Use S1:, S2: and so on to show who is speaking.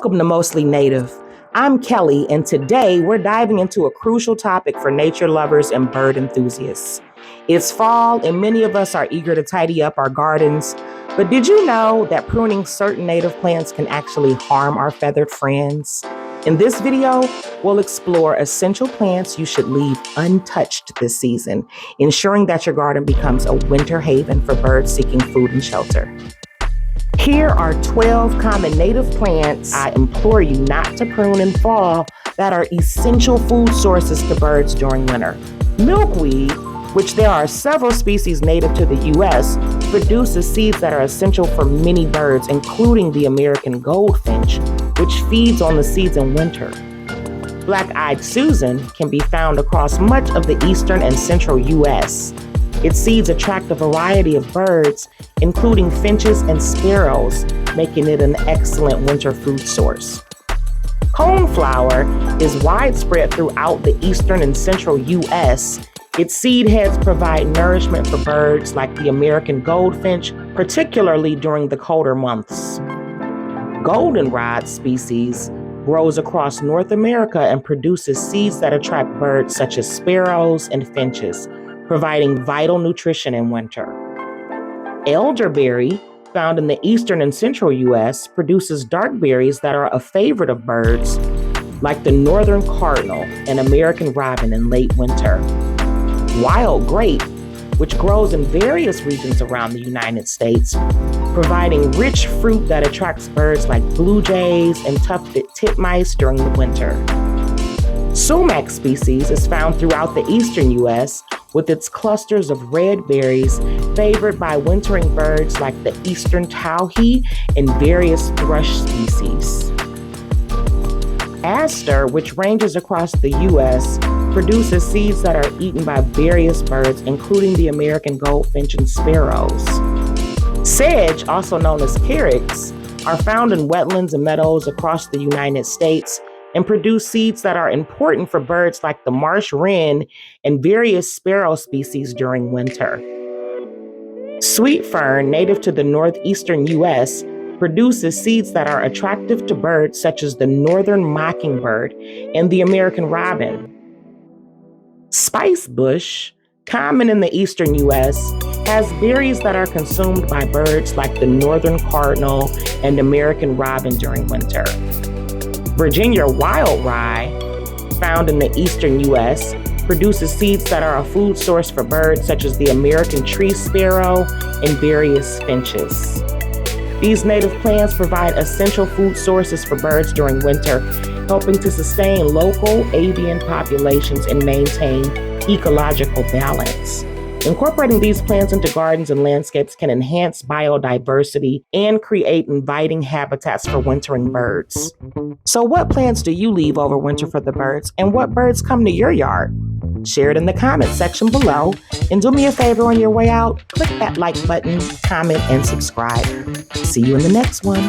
S1: Welcome to Mostly Native. I'm Kelly, and today we're diving into a crucial topic for nature lovers and bird enthusiasts. It's fall, and many of us are eager to tidy up our gardens. But did you know that pruning certain native plants can actually harm our feathered friends? In this video, we'll explore essential plants you should leave untouched this season, ensuring that your garden becomes a winter haven for birds seeking food and shelter. Here are 12 common native plants I implore you not to prune in fall that are essential food sources to birds during winter. Milkweed, which there are several species native to the U.S., produces seeds that are essential for many birds, including the American goldfinch, which feeds on the seeds in winter. Black-eyed Susan can be found across much of the eastern and central U.S. Its seeds attract a variety of birds, including finches and sparrows, making it an excellent winter food source. Coneflower is widespread throughout the eastern and central U.S. Its seed heads provide nourishment for birds like the American goldfinch, particularly during the colder months. Goldenrod species grows across North America and produces seeds that attract birds such as sparrows and finches, providing vital nutrition in winter. Elderberry, found in the eastern and central U.S., produces dark berries that are a favorite of birds like the northern cardinal and American robin in late winter. Wild grape, which grows in various regions around the United States, providing rich fruit that attracts birds like blue jays and tufted titmice during the winter. Sumac species is found throughout the eastern U.S., with its clusters of red berries favored by wintering birds like the eastern towhee and various thrush species. Aster, which ranges across the U.S., produces seeds that are eaten by various birds, including the American goldfinch and sparrows. Sedge, also known as carex, are found in wetlands and meadows across the United States and produce seeds that are important for birds like the marsh wren and various sparrow species during winter. Sweet fern, native to the northeastern U.S., produces seeds that are attractive to birds such as the northern mockingbird and the American robin. Spice bush, common in the eastern U.S., has berries that are consumed by birds like the northern cardinal and American robin during winter. Virginia wild rye, found in the eastern U.S., produces seeds that are a food source for birds such as the American tree sparrow and various finches. These native plants provide essential food sources for birds during winter, helping to sustain local avian populations and maintain ecological balance. Incorporating these plants into gardens and landscapes can enhance biodiversity and create inviting habitats for wintering birds. So what plants do you leave over winter for the birds, and what birds come to your yard? Share it in the comment section below, and do me a favor on your way out, click that like button, comment, and subscribe. See you in the next one.